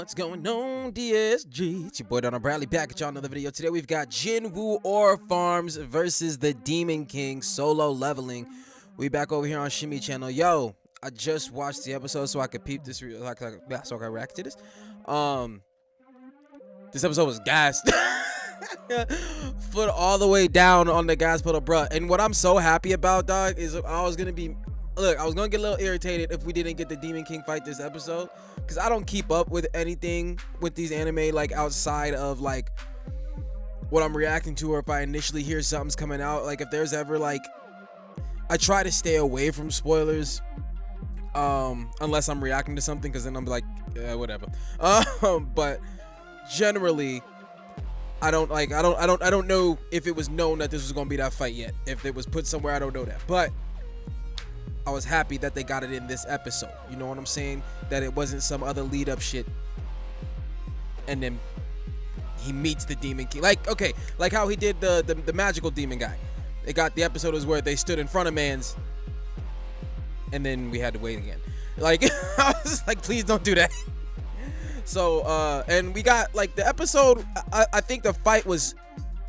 What's going on, DSG? It's your boy Darrnell Bradley back at y'all another video. Today we've got Jinwoo or Farms versus the Demon King solo leveling. We back over here on Shimmy channel. Yo, I just watched the episode so I could peep this, so I can react to this. This episode was gassed. Foot all the way down on the gas pedal, bruh. And what I'm so happy about, dog, is I was gonna get a little irritated if we didn't get the Demon King fight this episode, because I don't keep up with anything with these anime like outside of like what I'm reacting to, or if I initially hear something's coming out. Like if there's ever like, I try to stay away from spoilers unless I'm reacting to something, because then I'm like whatever. But generally I don't know if it was known that this was gonna be that fight yet. If it was put somewhere, I don't know that, but I was happy that they got it in this episode. You know what I'm saying? That it wasn't some other lead up shit and then he meets the Demon King. Like, okay, like how he did the magical demon guy. They got the episode was where they stood in front of man's and then we had to wait again. Like I was like, please don't do that. So and we got like the episode, I think the fight was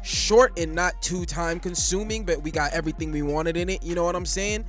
short and not too time consuming, but we got everything we wanted in it. You know what I'm saying?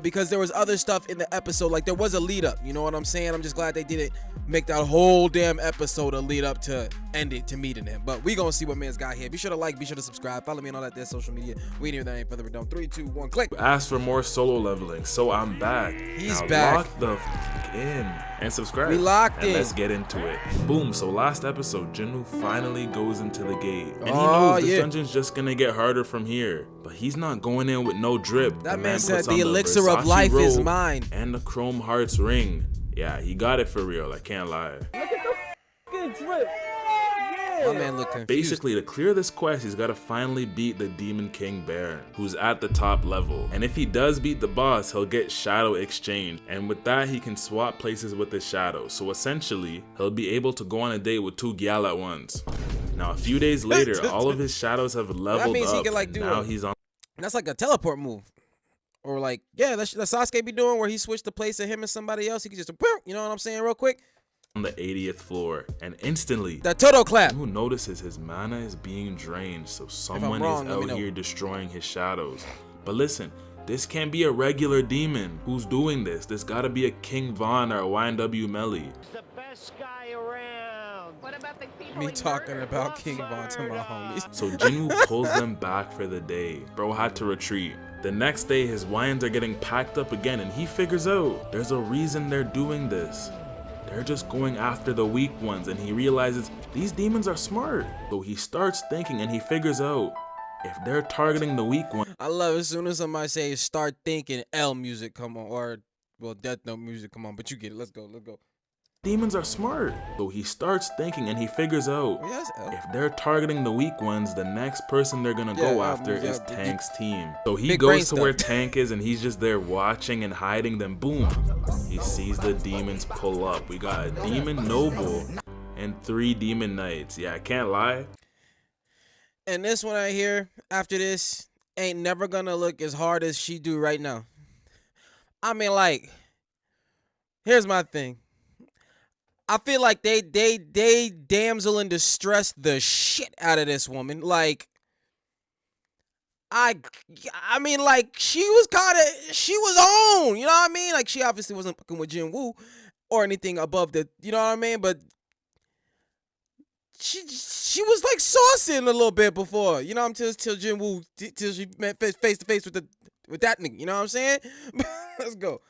Because there was other stuff in the episode, like there was a lead up, you know what I'm saying? I'm just glad they didn't make that whole damn episode a lead up to end it, to meeting him. But we gonna see what man's got here. Be sure to like, be sure to subscribe, follow me on all that there social media. We need that ain't further ado. 3, 2, 1, click. Ask for more solo leveling, so I'm back. He's now back. Lock the in and subscribe. We locked in. Let's get into it. Boom. So last episode, Jinwoo finally goes into the gate, and he Oh, knows this yeah. dungeon's just gonna get harder from here. But he's not going in with no drip. That The man said puts the on elixir of Versace life is robe mine. and the Chrome Hearts ring. Yeah, he got it for real. I can't lie. Look at the fucking drip. My man look confused. Basically, to clear this quest, he's got to finally beat the Demon King Baron, who's at the top level. And if he does beat the boss, he'll get Shadow Exchange. And with that, he can swap places with his Shadow. So essentially, he'll be able to go on a date with 2 gyal at once. Now, a few days later, all of his Shadows have leveled That means up. he can like do now a- he's on That's like a teleport move. Or like, yeah, that's Sasuke be doing, where he switched the place of him and somebody else. He can just, you know what I'm saying, real quick. the 80th floor. And instantly, That Toto clap. who notices his mana is being drained, so someone wrong, is let me out know. here destroying his shadows. But listen, this can't be a regular demon who's doing this. There's gotta be a King Von or a YNW Melly. The best guy around. What about the people Me in talking murder? about King Von to my homies. So Jinwoo pulls them back for the day. Bro had to retreat. The next day, his YNs are getting packed up again, and he figures out there's a reason they're doing this. They're just going after the weak ones, and he realizes these demons are smart. So he starts thinking, and he figures out if they're targeting the weak one, I love it. As soon as somebody says start thinking, L music come on, or well, Death Note music come on, but you get it. Let's go, let's go. demons are smart. So he starts thinking, and he figures out Oh, yes, L. if they're targeting the weak ones, the next person they're gonna go Yeah, after yeah, is the Tank's team. So he big brain goes to where stuff. Tank is, and he's just there watching and hiding. Then boom, he sees the demons pull up. We got a demon noble and 3 demon knights. Yeah, I can't lie. And this one right here, after this, ain't never gonna look as hard as she do right now. I mean, like, here's my thing. I feel like they damsel in distress the shit out of this woman. Like, I mean, like, she was on, you know what I mean? Like, she obviously wasn't fucking with Jinwoo or anything above the, you know what I mean? But she was like saucing a little bit before, you know, until Jinwoo, till she met face to face with that nigga, you know what I'm saying? Let's go.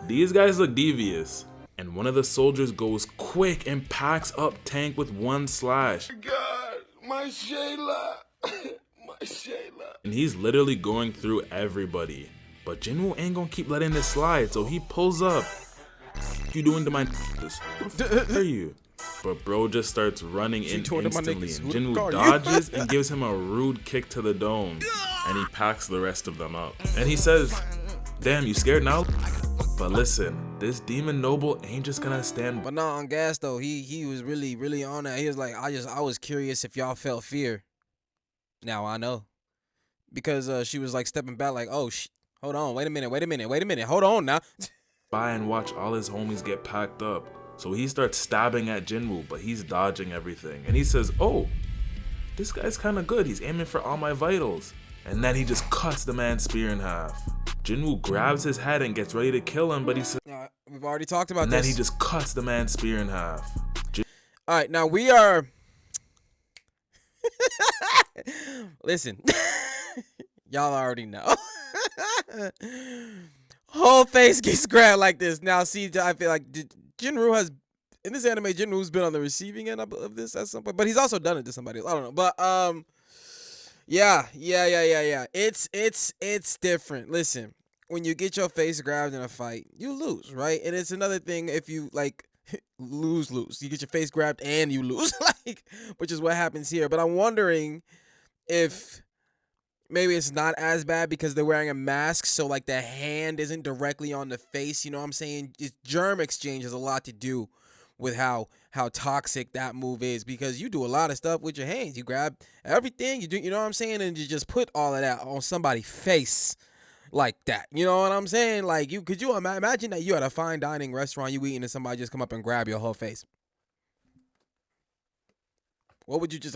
These guys look devious, and one of the soldiers goes quick and packs up Tank with 1 slash. God, my Shayla, my Shayla. And he's literally going through everybody. But Jinwoo ain't gonna keep letting this slide, so he pulls up. What you doing to my niggas? Who the f are you? But bro just starts running in doing to my instantly, niggas? and Who the Jinwoo f are you? dodges and gives him a rude kick to the dome. And he packs the rest of them up. And he says, damn, you scared now? But listen, this demon noble ain't just gonna stand. But not on gas though. He was really on that. He was like, I was curious if y'all felt fear. Now I know, because she was like stepping back, like, oh hold on, wait a minute, hold on now. By and watch all his homies get packed up. So he starts stabbing at Jinwoo, but he's dodging everything. And he says, oh, this guy's kind of good. He's aiming for all my vitals. And then he just cuts the man's spear in half. Jinwoo grabs his head and gets ready to kill him, but he says, we've already talked about and this. then he just cuts the man's spear in half. All right, now we are. Listen, y'all already know. Whole face gets grabbed like this. Now, see, I feel like Jinwoo has, in this anime, Jinwoo's been on the receiving end of this at some point, but he's also done it to somebody else. I don't know, but yeah. It's different. Listen, when you get your face grabbed in a fight, you lose, right? And it's another thing if you like lose. You get your face grabbed and you lose, like, which is what happens here. But I'm wondering if maybe it's not as bad because they're wearing a mask, so like the hand isn't directly on the face. You know what I'm saying? Germ exchange has a lot to do with how toxic that move is, because you do a lot of stuff with your hands. You grab everything, you know what I'm saying, and you just put all of that on somebody's face like that. You know what I'm saying? Like, could you imagine that you at a fine dining restaurant, you eating, and somebody just come up and grab your whole face? What would you just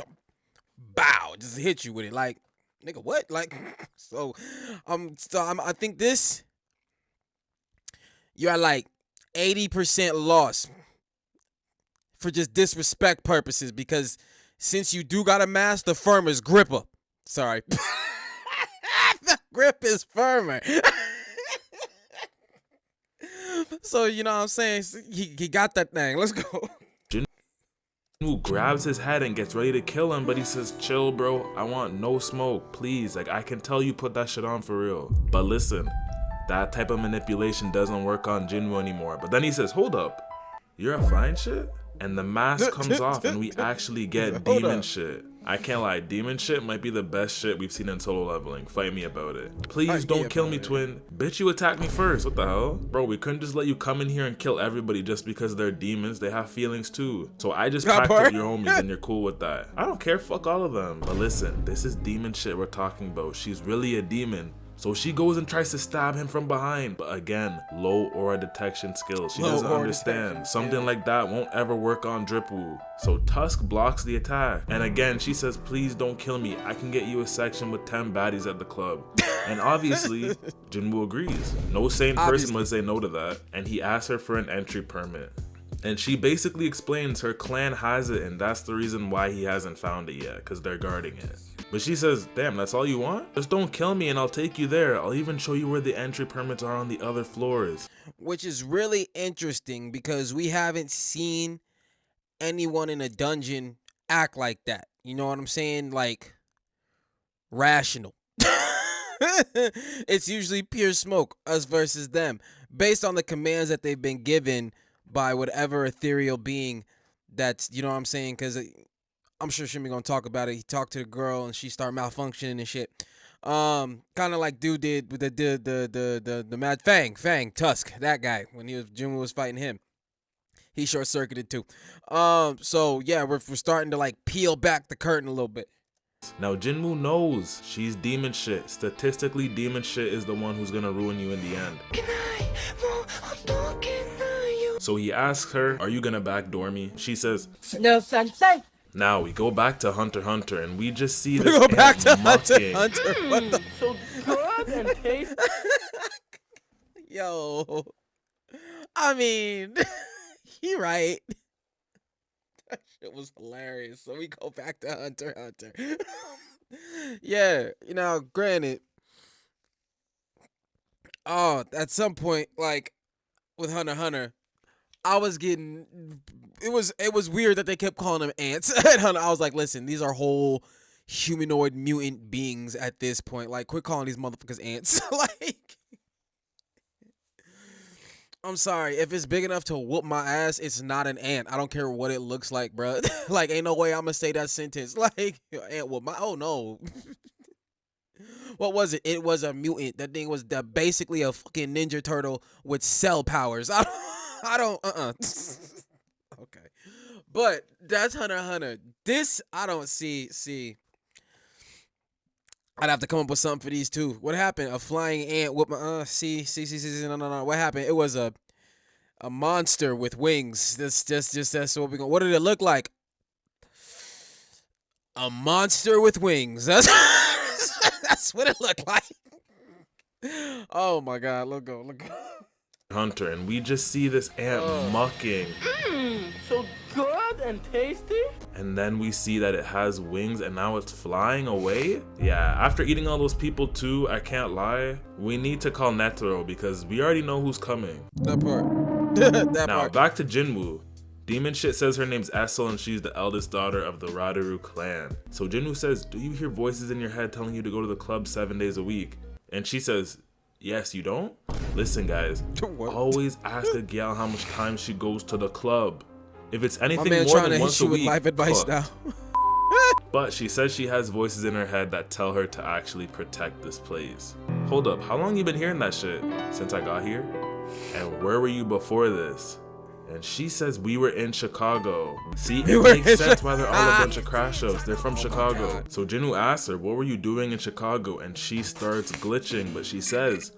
just hit you with it? Like, nigga, what? Like, I think this, you're at like 80% loss for just disrespect purposes, because since you do got a mask, the firm is gripper. Sorry. The grip is firmer. So, you know what I'm saying? He got that thing. Let's go. Jinwoo grabs his head and gets ready to kill him, but he says, chill, bro. I want no smoke, please. Like, I can tell you put that shit on for real. But listen, that type of manipulation doesn't work on Jinwoo anymore. But then he says, hold up. You're a fine shit? And the mask comes off and we actually get demon shit. I can't lie, demon shit might be the best shit we've seen in solo leveling. Fight me about it. Please don't kill me, twin. Bitch, you attacked me first. What the hell? Bro, we couldn't just let you come in here and kill everybody just because they're demons. They have feelings too. So I just packed up your homies and you're cool with that. I don't care, fuck all of them. But listen, this is demon shit we're talking about. She's really a demon. So she goes and tries to stab him from behind, but again, low aura detection skills. She doesn't understand. Something like that won't ever work on Dripwoo. So Tusk blocks the attack. And again, she says, please don't kill me. I can get you a section with 10 baddies at the club. And obviously, Jinwoo agrees. No sane person would say no to that. And he asks her for an entry permit. And she basically explains her clan has it, and that's the reason why he hasn't found it yet, because they're guarding it. But she says, damn, that's all you want? Just don't kill me and I'll take you there. I'll even show you where the entry permits are on the other floors. Which is really interesting because we haven't seen anyone in a dungeon act like that. You know what I'm saying? Like, rational. It's usually pure smoke, us versus them, based on the commands that they've been given by whatever ethereal being that's, you know what I'm saying? Because I'm sure Shimmy gonna talk about it. He talked to the girl and she started malfunctioning and shit. Kind of like dude did with the mad Fang Tusk, that guy, when Jinwoo was fighting him. He short circuited too. So yeah, we're starting to like peel back the curtain a little bit. Now Jinwoo knows she's demon shit. Statistically, demon shit is the one who's gonna ruin you in the end. So he asks her, are you gonna backdoor me? She says, No sensei. Now we go back to Hunter x Hunter and we just see this We go back to Hunter x Hunter. What the? So good and tasty. Yo, I mean, he right. That shit was hilarious. So we go back to Hunter x Hunter. Yeah, you know, granted, at some point, like with Hunter x Hunter, I was getting, it was weird that they kept calling them ants. I was like, listen, these are whole humanoid mutant beings at this point. Like, quit calling these motherfuckers ants. Like, I'm sorry, if it's big enough to whoop my ass, it's not an ant. I don't care what it looks like, bro. Like, ain't no way I'm gonna say that sentence. Like, ant whoop my, oh no. What was it? It was a mutant. That thing was basically a fucking Ninja Turtle with cell powers. I don't, Okay. But that's Hunter x Hunter. This, I don't see. I'd have to come up with something for these two. What happened? A flying ant with my, no. What happened? It was a A monster with wings. That's what we going. What did it look like? A monster with wings. That's that's what it looked like. Oh my god, look go. Hunter, and we just see this ant mucking. So good and tasty. And then we see that it has wings and now it's flying away. Yeah, after eating all those people too, I can't lie. We need to call Netero because we already know who's coming. That part. That Now, part. back to Jinwoo. Demon Shit says her name's Essel and she's the eldest daughter of the Radaru clan. So Jinwoo says, do you hear voices in your head telling you to go to the club 7 days a week? And she says, yes, you don't? Listen guys, What? always ask a gal how much time she goes to the club. If it's My anything man more trying to than hit once you a with week, life advice fuck. now. But she says she has voices in her head that tell her to actually protect this place. Hold up, how long you been hearing that shit? Since I got here? And where were you before this? And she says we were in Chicago. See, it makes sense why they're all a bunch of crash shows. They're from Chicago. God. So Jinwoo asks her, what were you doing in Chicago? And she starts glitching, but she says,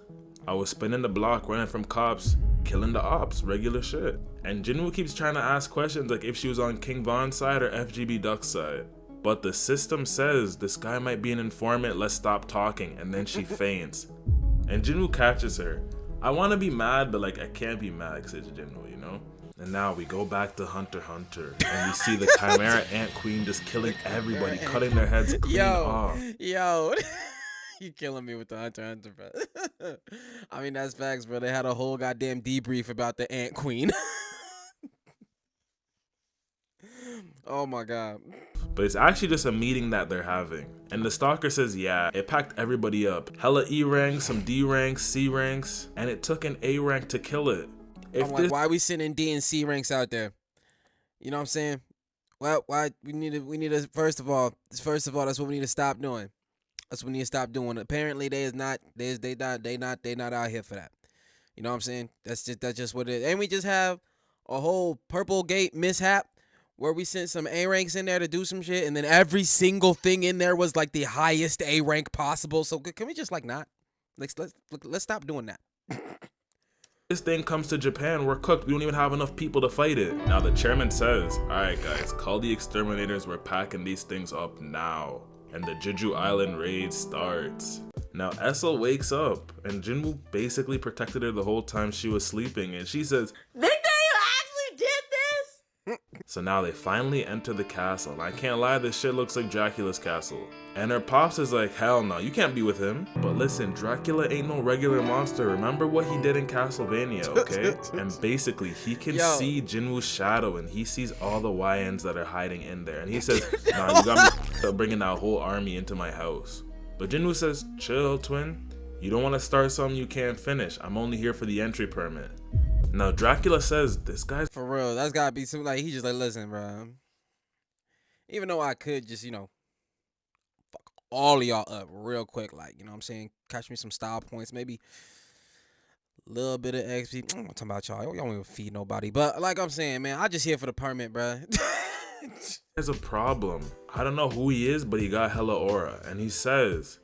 I was spinning the block, running from cops, killing the ops, regular shit. And Jinwoo keeps trying to ask questions like if she was on King Von's side or FGB Duck's side. But the system says this guy might be an informant, let's stop talking, and then she faints. And Jinwoo catches her. I want to be mad, but like I can't be mad because it's Jinwoo, you know? And now we go back to Hunter x Hunter, and we see the Chimera Ant Queen just killing everybody, cutting their heads clean off. Yo. You killing me with the Hunter x Hunter, bro. I mean, that's facts, bro. They had a whole goddamn debrief about the Ant Queen. Oh my god. But it's actually just a meeting that they're having. And the stalker says, yeah, it packed everybody up. Hella E ranks, some D ranks, C ranks, and it took an A rank to kill it. I'm like, why are we sending D and C ranks out there? You know what I'm saying? Well, why we need to first of all, that's what we need to stop doing. That's what we need to stop doing. Apparently they not out here for that. You know what I'm saying? That's just what it is. And we just have a whole Purple Gate mishap where we sent some A ranks in there to do some shit, and then every single thing in there was like the highest A rank possible. So can we just like not? Let's stop doing that. This thing comes to Japan, we're cooked. We don't even have enough people to fight it. Now the chairman says, alright guys, call the exterminators, we're packing these things up now. And the Jeju Island raid starts. Now Essel wakes up, and Jinwoo basically protected her the whole time she was sleeping, and she says, Victor, you actually did this? so now they finally enter the castle, and I can't lie, this shit looks like Dracula's castle. And her pops is like, hell no, you can't be with him. But listen, Dracula ain't no regular monster. Remember what he did in Castlevania, okay? And basically, he can see Jinwoo's shadow, and he sees all the YNs that are hiding in there. And he says, nah, you got me bringing that whole army into my house. But Jinwoo says, chill, twin. You don't want to start something you can't finish. I'm only here for the entry permit. Now, Dracula says, this guy's For real, that's gotta be something like, he just like, listen, bro. Even though I could just, fuck all of y'all up real quick, like, you know what I'm saying? Catch me some style points, maybe a little bit of XP. I'm not talking about y'all. Y'all don't even feed nobody. But like I'm saying, man, I just here for the permit, bro. There's a problem. I don't know who he is, but he got hella aura. And he says,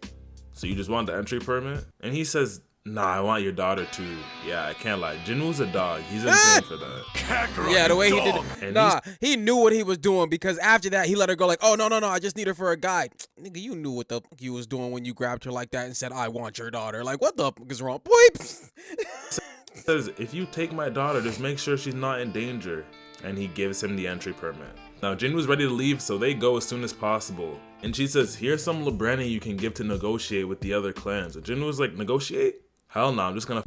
so you just want the entry permit? And he says, nah, I want your daughter too. Yeah, I can't lie. Jinwoo's a dog. He's insane for that. Yeah, the way he did it. And Nah, he knew what he was doing, because after that, he let her go like, oh, no, I just need her for a guy. Nigga, you knew what the fuck you was doing when you grabbed her like that and said, I want your daughter. Like, what the fuck is wrong? Boy. says, if you take my daughter, just make sure she's not in danger. And he gives him the entry permit. Now, Jinwoo's ready to leave, so they go as soon as possible. And she says, here's some Libreni you can give to negotiate with the other clans. And Jinwoo's like, negotiate? Hell no, I'm just gonna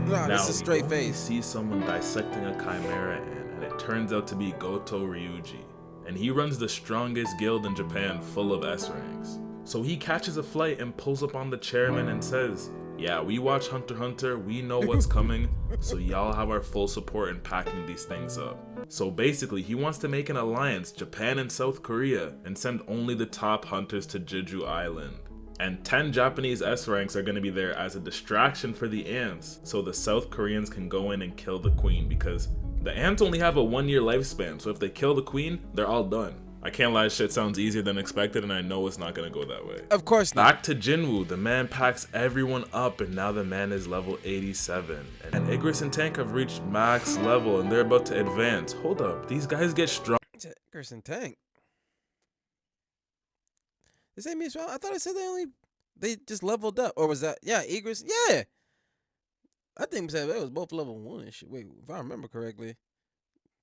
Nah, now, this is straight we face. see someone dissecting a chimera ant, and it turns out to be Goto Ryuji. And he runs the strongest guild in Japan full of S ranks. So he catches a flight and pulls up on the chairman and says, yeah, we watch Hunter x Hunter, we know what's coming, so y'all have our full support in packing these things up. So basically, he wants to make an alliance, Japan and South Korea, and send only the top hunters to Jeju Island. And 10 Japanese S ranks are going to be there as a distraction for the ants, so the South Koreans can go in and kill the queen, because the ants only have a 1-year lifespan, so if they kill the queen, they're all done. I can't lie, shit sounds easier than expected, and I know it's not gonna go that way. Of course not. Back to Jinwoo, the man packs everyone up, and now the man is level 87. And Igris and Tank have reached max level, and they're about to advance. Hold up, these guys get strong. Igris and Tank. This ain't me. I thought I said they just leveled up, or was that Igris? Yeah, I think they was both level 1 and shit. Wait, if I remember correctly.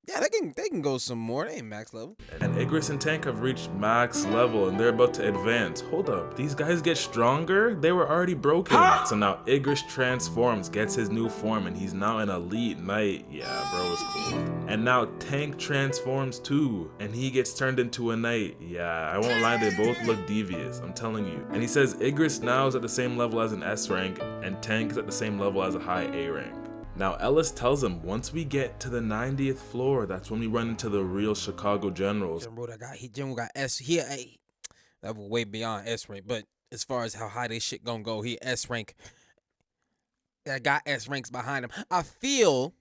Yeah, they can go some more. They ain't max level. And Igris and Tank have reached max level, and they're about to advance. Hold up, these guys get stronger? They were already broken. So now Igris transforms, gets his new form, and he's now an elite knight. Yeah, bro, it's cool. And now Tank transforms too, and he gets turned into a knight. Yeah, I won't lie, they both look devious, I'm telling you. And he says Igris now is at the same level as an S rank, and Tank is at the same level as a high A rank. Now Ellis tells him once we get to the 90th floor, that's when we run into the real Chicago Generals. Jinwoo got S. He that was way beyond S rank. But as far as how high this shit gonna go, he S rank. That got S ranks behind him. I feel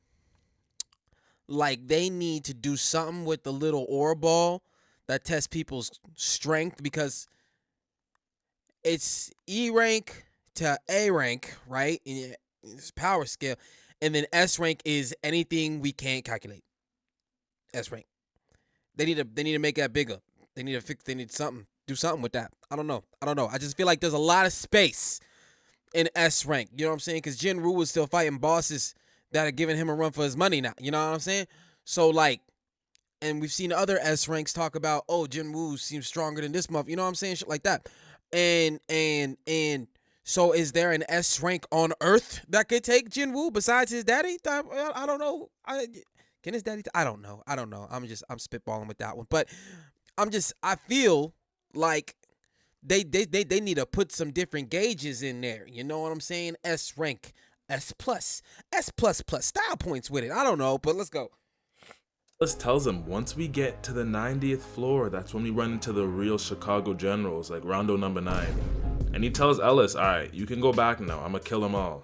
like they need to do something with the little aura ball that tests people's strength, because it's E rank to A rank, right? In its power scale. And then S rank is anything we can't calculate. S rank. They need to make that bigger. They need do something with that. I don't know. I just feel like there's a lot of space in S rank. You know what I'm saying? Because Jinwoo is still fighting bosses that are giving him a run for his money now. You know what I'm saying? So like, and we've seen other S ranks talk about, oh, Jinwoo seems stronger than this month. You know what I'm saying? Shit like that. And so is there an S rank on Earth that could take Jinwoo besides his daddy? I don't know. Can his daddy? I don't know. I'm spitballing with that one. But I feel like they need to put some different gauges in there. You know what I'm saying? S rank, S plus, style points with it. I don't know, but let's go. Ellis tells him once we get to the 90th floor, that's when we run into the real Chicago Generals, like Rondo number 9. And he tells Ellis, alright, you can go back now, I'm gonna kill them all.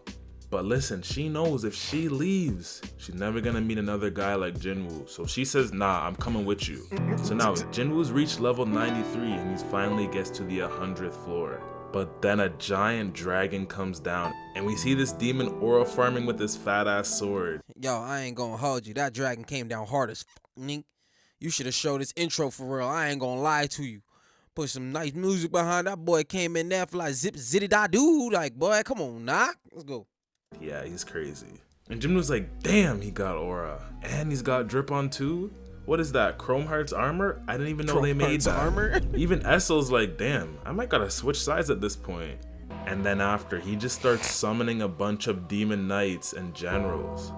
But listen, she knows if she leaves, she's never gonna meet another guy like Jinwoo. So she says, nah, I'm coming with you. So now Jinwoo's reached level 93 and he finally gets to the 100th floor. But then a giant dragon comes down and we see this demon aura farming with this fat ass sword. Yo, I ain't gonna hold you. That dragon came down hard as fuck, nigga. You should have showed this intro for real. I ain't gonna lie to you. Put some nice music behind that boy. Came in there for like zip zitty da doo. Like, boy, come on, nah. Let's go. Yeah, he's crazy. And Jinwoo's like, damn, he got aura. And he's got drip on too? What is that, Chrome Heart's armor? I didn't even know they made that. Armor? Even Essel's like, damn, I might gotta switch sides at this point. And then after, he just starts summoning a bunch of demon knights and generals.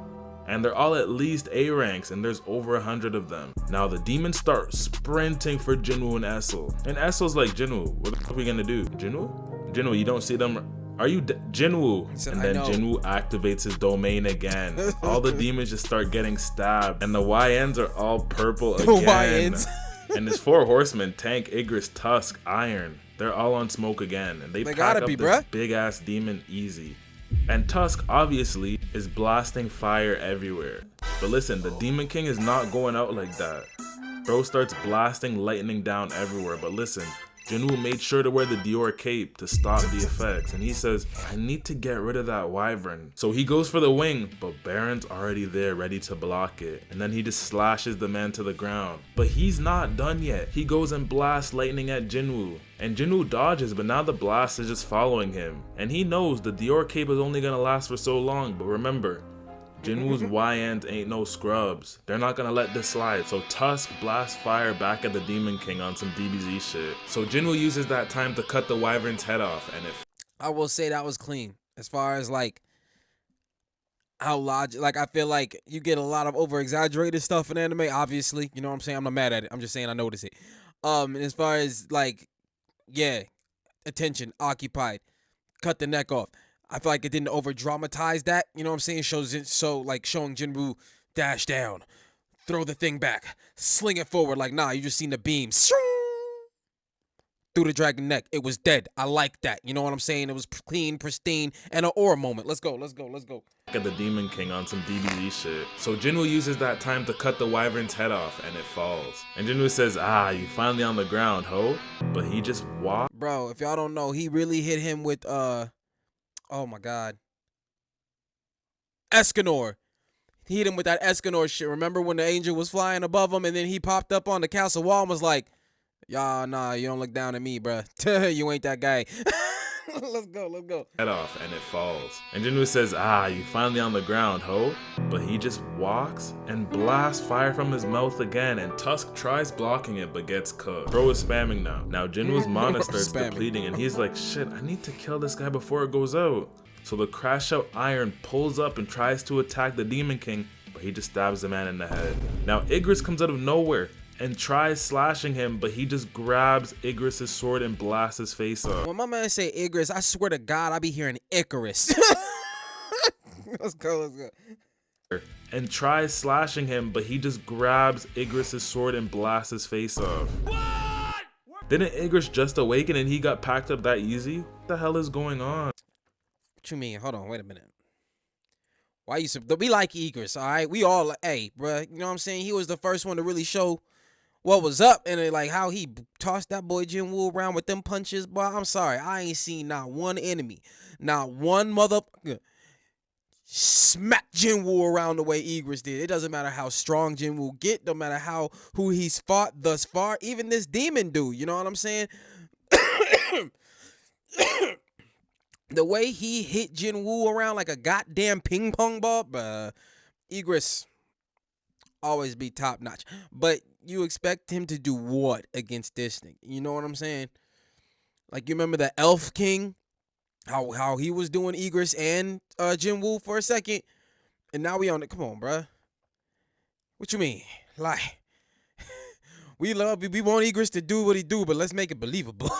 And they're all at least A ranks, and there's over 100 of them. Now the demons start sprinting for Jinwoo and Essel. And Essel's like, Jinwoo, what the fuck are we gonna do? Jinwoo, you don't see them? Are you Jinwoo? And then Jinwoo activates his domain again. All the demons just start getting stabbed. And the YNs are all purple again. And his 4 horsemen, Tank, Igris, Tusk, Iron, they're all on smoke again. And they pack up this big ass demon easy. And Tusk, obviously, is blasting fire everywhere. But listen, the Demon King is not going out like that. Bro starts blasting lightning down everywhere. But listen, Jinwoo made sure to wear the Dior cape to stop the effects. And he says, I need to get rid of that wyvern. So he goes for the wing, but Baron's already there ready to block it. And then he just slashes the man to the ground. But he's not done yet. He goes and blasts lightning at Jinwoo. And Jinwoo dodges, but now the blast is just following him. And he knows the Dior cape is only gonna last for so long, but remember, Jinwoo's YNs ain't no scrubs. They're not gonna let this slide. So Tusk blasts fire back at the Demon King on some DBZ shit. So Jinwoo uses that time to cut the wyvern's head off, and if I will say that was clean. As far as like how like I feel like you get a lot of over exaggerated stuff in anime, obviously. You know what I'm saying? I'm not mad at it. I'm just saying I notice it. And as far as like, yeah, attention, occupied, cut the neck off. I feel like it didn't over dramatize that, you know what I'm saying? Shows it so like showing Jinwoo dash down, throw the thing back, sling it forward. Like, nah, you just seen the beam. through the dragon neck. It was dead. I like that. You know what I'm saying? It was clean, pristine, and an aura moment. Let's go. Let's go. Let's go. At the Demon King on some DBZ shit. So Jinwoo uses that time to cut the wyvern's head off, and it falls. And Jinwoo says, "Ah, you finally on the ground, ho." But he just walked. Bro, if y'all don't know, he really hit him with oh my god, Escanor. He hit him with that Escanor shit. Remember when the angel was flying above him, and then he popped up on the castle wall and was like, "Y'all, nah, you don't look down at me, bruh. You ain't that guy." Let's go, let's go. Head off, and it falls. And Jinwoo says, "Ah, you finally on the ground, ho." But he just walks and blasts fire from his mouth again, and Tusk tries blocking it but gets cooked. Bro is spamming now. Now Jinwoo's mana starts depleting, and he's like, "Shit, I need to kill this guy before it goes out." So the Crash Out Iron pulls up and tries to attack the Demon King, but he just stabs the man in the head. Now Igris comes out of nowhere and tries slashing him, but he just grabs Igris' sword and blasts his face off. When my man say Igris, I swear to God, I be hearing Icarus. Let's go, let's go. And tries slashing him, but he just grabs Igris' sword and blasts his face off. What? Didn't Igris just awaken and he got packed up that easy? What the hell is going on? What you mean? Hold on, wait a minute. Why you we like Igris, all right? We all, hey, bruh, you know what I'm saying? He was the first one to really show what was up, and like how he tossed that boy Jinwoo around with them punches. Boy, I'm sorry, I ain't seen not one enemy, not one motherfucker smack Jinwoo around the way Igris did. It doesn't matter how strong Jinwoo get, no matter who he's fought thus far, even this demon dude, you know what I'm saying? The way he hit Jinwoo around like a goddamn ping pong ball, bruh, Igris always be top notch. But you expect him to do what against this thing? You know what I'm saying? Like, you remember the Elf King? How he was doing Igris and Jinwoo for a second, and now we on it. Come on, bruh. What you mean? Like, we want Igris to do what he do, but let's make it believable.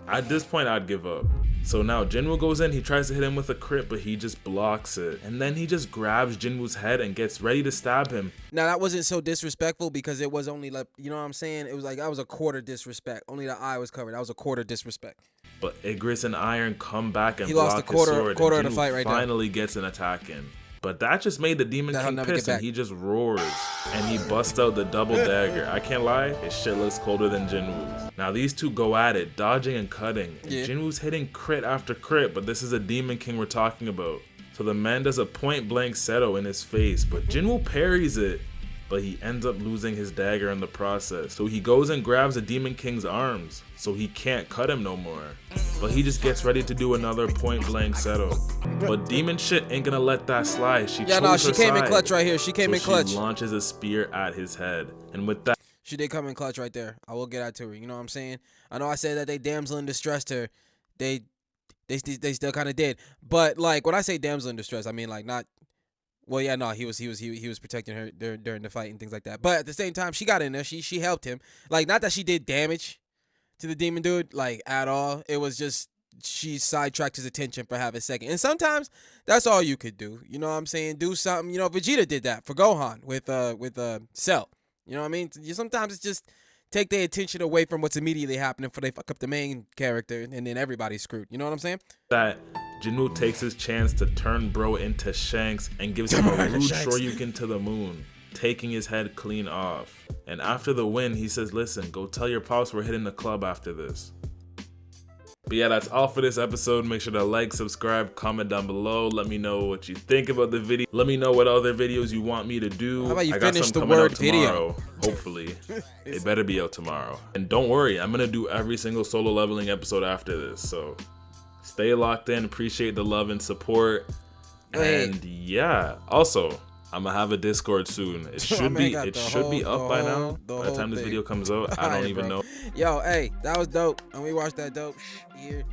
At this point, I'd give up. So now Jinwoo goes in, he tries to hit him with a crit, but he just blocks it. And then he just grabs Jinwoo's head and gets ready to stab him. Now, that wasn't so disrespectful because it was only like, you know what I'm saying? It was like, that was a quarter disrespect. Only the eye was covered. That was a quarter disrespect. But Igris and Iron come back and he block lost a quarter, his sword, quarter and of the fight right finally gets an attack in. But that just made the Demon King pissed, and he just roars. And he busts out the double dagger. I can't lie, his shit looks colder than Jinwoo's. Now these two go at it, dodging and cutting. And Jinwoo's hitting crit after crit, but this is a Demon King we're talking about. So the man does a point blank Seto in his face, but Jinwoo parries it. But he ends up losing his dagger in the process. So he goes and grabs the Demon King's arms, so he can't cut him no more. But he just gets ready to do another point blank Seto. But Demon shit ain't gonna let that slide. She came in clutch right here. She came in clutch. She launches a spear at his head, and with that, she did come in clutch right there. I will get out to her. You know what I'm saying? I know I said that they damsel in distress her. They still kind of did. But like when I say damsel in distress, I mean like not. Well, yeah, no, he was protecting her during the fight and things like that. But at the same time, she got in there. She helped him. Like, not that she did damage to the demon dude, like, at all. It was just she sidetracked his attention for half a second. And sometimes that's all you could do. You know what I'm saying? Do something. You know, Vegeta did that for Gohan with Cell. You know what I mean? Sometimes it's just take their attention away from what's immediately happening before they fuck up the main character, and then everybody's screwed. You know what I'm saying? That Jinwoo takes his chance to turn bro into Shanks and gives him a rude Shoryuken to the moon, taking his head clean off. And after the win, he says, "Listen, go tell your pops we're hitting the club after this." But yeah, that's all for this episode. Make sure to like, subscribe, comment down below. Let me know what you think about the video. Let me know what other videos you want me to do. How about you I got finish some the coming word out tomorrow, video? hopefully. It better be out tomorrow. And don't worry, I'm gonna do every single solo leveling episode after this. So stay locked in. Appreciate the love and support. And yeah, also, I'm gonna have a Discord soon. It should be up by now. By the time this video comes out, I don't even know. Yo, hey, that was dope. And we watched that dope here.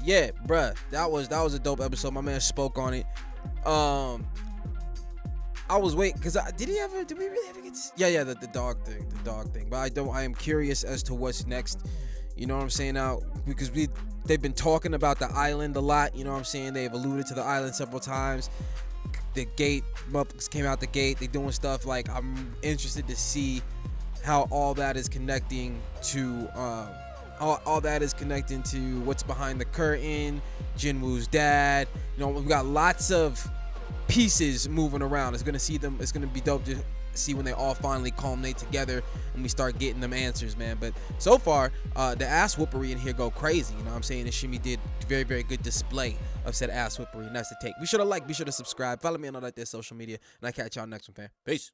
Yeah, bruh, that was a dope episode. My man spoke on it. I was waiting because did we really ever get the dog thing, but I am curious as to what's next. You know what I'm saying? Now, because they've been talking about the island a lot. You know what I'm saying? They've alluded to the island several times. The gate motherfuckers came out the gate. They doing stuff. Like, I'm interested to see how all that is connecting to all that is connecting to what's behind the curtain, Jinwoo's dad. You know, we've got lots of pieces moving around. It's gonna be dope to see when they all finally culminate together and we start getting them answers, man. But so far, the ass whoopery in here go crazy. You know what I'm saying? And Shimmy did very, very good display of said ass whoopery, and that's the take. Be sure to like, be sure to subscribe, follow me on all that there social media, and I catch y'all next one, fam. Peace.